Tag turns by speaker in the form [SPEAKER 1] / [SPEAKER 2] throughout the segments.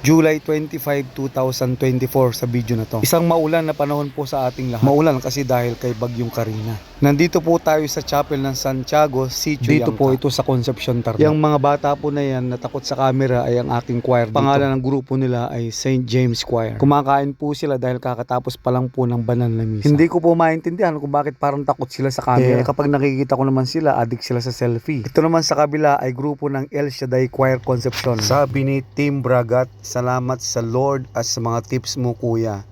[SPEAKER 1] July 25, 2024 sa video na to. Isang maulan na panahon po sa ating lahat. Maulan kasi dahil kay Bagyong Karina. Nandito po tayo sa chapel ng Santiago, Sitio Dito po ito sa Concepcion Tarlac. Yung mga bata po na yan na takot sa camera ay ang ating choir dito. Pangalan ng grupo nila ay St. James Choir. Kumakain po sila dahil kakatapos pa lang po ng banal na misa. Hindi ko po maintindihan kung bakit parang takot sila sa camera. Kapag nakikita ko naman sila, addict sila sa selfie. Ito naman sa kabila ay grupo ng El Shaddai Choir Concepcion. Sabi ni Tim Bragat, salamat sa Lord at sa mga tips mo kuya.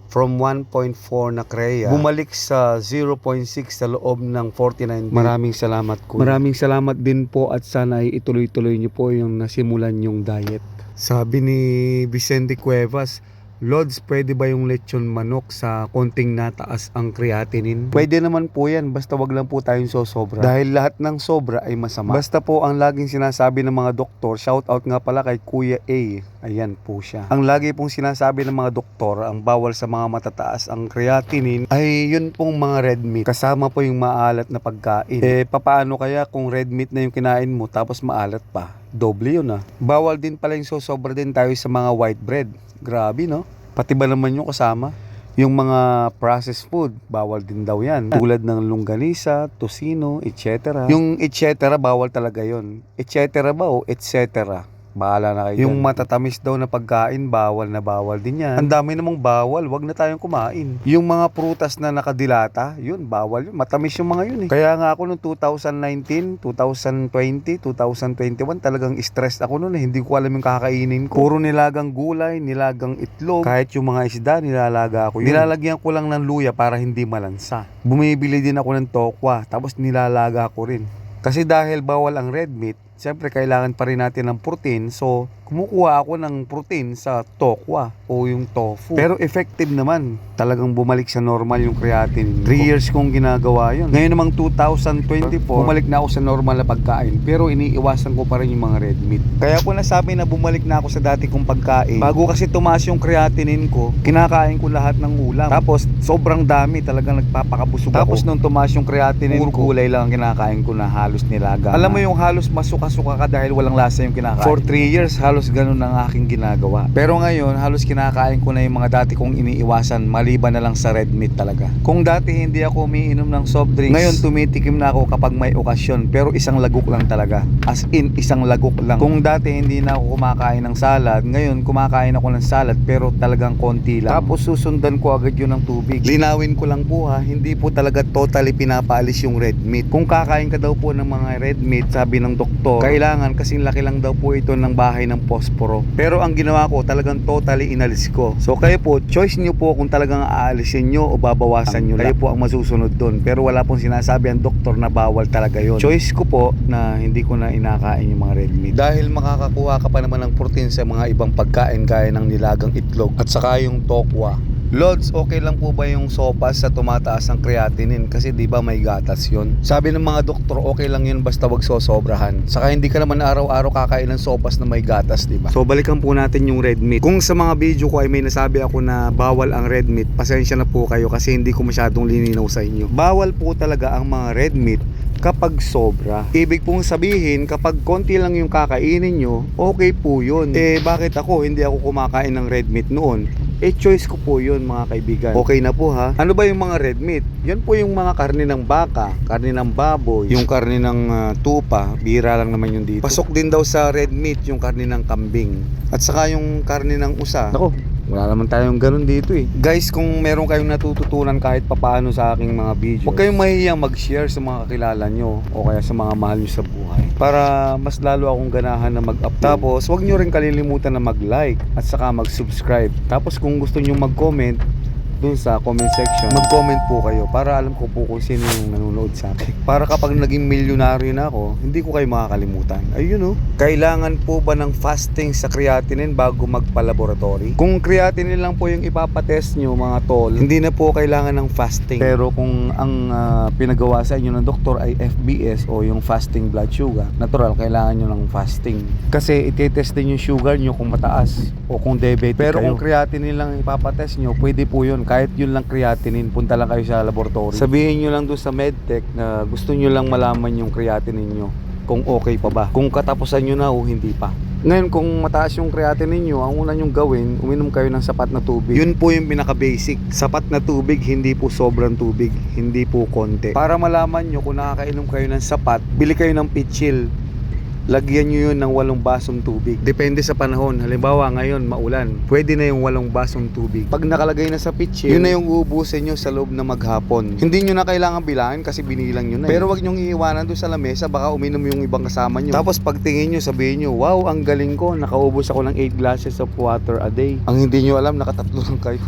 [SPEAKER 1] From 1.4 na kreya, bumalik sa 0.6 sa loob ng 49 days. Maraming salamat kuya. Maraming salamat din po at sana ay ituloy-tuloy niyo po yung nasimulan yung diet. Sabi ni Vicente Cuevas, Lods, pwede ba yung lechon manok sa konting nataas ang creatinine? Pwede naman po yan, basta wag lang po tayong sosobra. Dahil lahat ng sobra ay masama. Basta po ang laging sinasabi ng mga doktor, shout out nga pala kay Kuya A. Ayan po siya. Ang lagi pong sinasabi ng mga doktor, ang bawal sa mga matataas ang creatinine ay yun pong mga red meat. Kasama po yung maalat na pagkain. Papaano kaya kung red meat na yung kinain mo tapos maalat pa? Doble yun ah. Bawal din pala yung sosobra din tayo sa mga white bread. Grabe no? Pati ba naman yung kasama? Yung mga processed food, bawal din daw yan. Tulad ng longganisa, tocino, etc. Yung etc. bawal talaga yon. Etc. ba o etc.? Bahala na kayo. Yung matatamis daw na pagkain, bawal na bawal din yan. Ang dami namang bawal, wag na tayong kumain. Yung mga prutas na nakadilata, yun, bawal yun. Matamis yung mga yun eh. Kaya nga ako noong 2019, 2020, 2021, talagang stressed ako noon eh. Hindi ko alam yung kakainin ko. Puro nilagang gulay, nilagang itlog, kahit yung mga isda, nilalaga ako yun. Nilalagyan ko lang ng luya para hindi malansa. Bumibili din ako ng tokwa, tapos nilalaga ko rin. Kasi dahil bawal ang red meat, siyempre kailangan pa rin natin ng protein. So, kumukuha ako ng protein sa tokwa o yung tofu. Pero effective naman. Talagang bumalik sa normal yung creatinine. 3 years kong ginagawa yun. Ngayon namang 2024, bumalik na ako sa normal na pagkain. Pero iniiwasan ko pa rin yung mga red meat. Kaya ko nasabi na bumalik na ako sa dati kong pagkain. Bago kasi tumaas yung creatinine ko, kinakain ko lahat ng ulam. Tapos, sobrang dami. Talagang nagpapakabusog ako. Tapos nung tumaas yung creatinine ko, gulay lang ang kinakain ko na halos nilaga. Alam mo yung halos masuka-suka ka dahil walang lasa yung kinakain. For 3 years, halos ganun ang aking ginagawa. Pero ngayon, halos kinakain ko na yung mga dati kong iniiwasan, maliban na lang sa red meat talaga. Kung dati hindi ako umiinom ng soft drinks, ngayon tumitikim na ako kapag may okasyon, pero isang lagok lang talaga. As in, isang lagok lang. Kung dati hindi na ako kumakain ng salad, ngayon kumakain ako ng salad pero talagang konti lang. Tapos susundan ko agad yun ng tubig. Linawin ko lang po ha, hindi po talaga totally pinapaalis yung red meat. Kung kakain ka daw po ng mga red meat, sabi ng doktor, kailangan kasing laki lang daw po ito ng bahay ng posporo. Pero ang ginawa ko, talagang totally inalis ko. So kayo po, choice nyo po kung talagang aalisin nyo o babawasan nyo lang. Kayo po ang masusunod doon. Pero wala pong sinasabi ang doktor na bawal talaga yon. Choice ko po na hindi ko na inakain yung mga red meat. Dahil makakakuha ka pa naman ng protein sa mga ibang pagkain gaya ng nilagang itlog at saka yung tokwa. Lods, okay lang po ba yung sopas sa tumataas ang creatinine? Kasi di ba may gatas yun? Sabi ng mga doktor, okay lang yun basta wag sosobrahan. Saka hindi ka naman araw-araw kakain ng sopas na may gatas, di ba? So balikan po natin yung red meat. Kung sa mga video ko ay may nasabi ako na bawal ang red meat, pasensya na po kayo kasi hindi ko masyadong lininaw sa inyo. Bawal po talaga ang mga red meat kapag sobra. Ibig pong sabihin, kapag konti lang yung kakainin nyo, okay po yun. Bakit ako? Hindi ako kumakain ng red meat noon. Choice ko po yun mga kaibigan. Okay na po ha. Ano ba yung mga red meat? Yan po yung mga karne ng baka, karne ng baboy, yung karne ng tupa. Bihira lang naman yun dito. Pasok din daw sa red meat yung karne ng kambing. At saka yung karne ng usa. Nako, wala naman tayong ganun dito eh. Guys, kung meron kayong natututunan kahit papaano sa aking mga video, huwag kayong mahihiyang mag-share sa mga kakilala nyo o kaya sa mga mahal nyo sa buhay para mas lalo akong ganahan na mag-upload. Tapos, huwag nyo rin kalilimutan na mag-like at saka mag-subscribe. Tapos, kung gusto nyo mag-comment dun sa comment section, mag-comment po kayo para alam ko po kung sino yung nanonood sa akin. Para kapag naging milyonaryo na ako, hindi ko kayo makakalimutan. Ayun oh. Kailangan po ba ng fasting sa creatinine bago magpa-laboratory? Kung creatinine lang po yung ipapatest nyo mga tol, hindi na po kailangan ng fasting. Pero kung ang pinagawa sa inyo ng doktor ay FBS o yung fasting blood sugar, natural, kailangan nyo ng fasting. Kasi itetest din yung sugar nyo kung mataas o kung diabetic kayo. Pero kung creatinine lang ipapatest nyo, pwede po yun. Kahit yun lang creatinine, punta lang kayo sa laboratory. Sabihin nyo lang doon sa medtech na gusto nyo lang malaman yung creatinine nyo. kung okay pa ba, kung katapusan nyo na o hindi pa. Ngayon, kung mataas yung creatinine ninyo, ang una nyong gawin, uminom kayo ng sapat na tubig. Yun po yung pinaka-basic. Sapat na tubig, hindi po sobrang tubig, hindi po konti. Para malaman nyo kung nakakainom kayo ng sapat, bili kayo ng pitchill. Lagyan nyo yun ng 8 basong tubig. Depende sa panahon. Halimbawa ngayon maulan, pwede na yung 8 basong tubig. Pag nakalagay na sa pitchill, yun na yung uubusin nyo sa loob na maghapon. Hindi nyo na kailangan bilangin kasi binilang nyo na. Pero wag nyong iiwanan doon sa lamesa, baka uminom yung ibang kasama nyo. Tapos pagtingin nyo, sabihin nyo, wow, ang galing ko, nakaubos ako ng 8 glasses of water a day. Ang hindi nyo alam, nakatatlo lang kayo.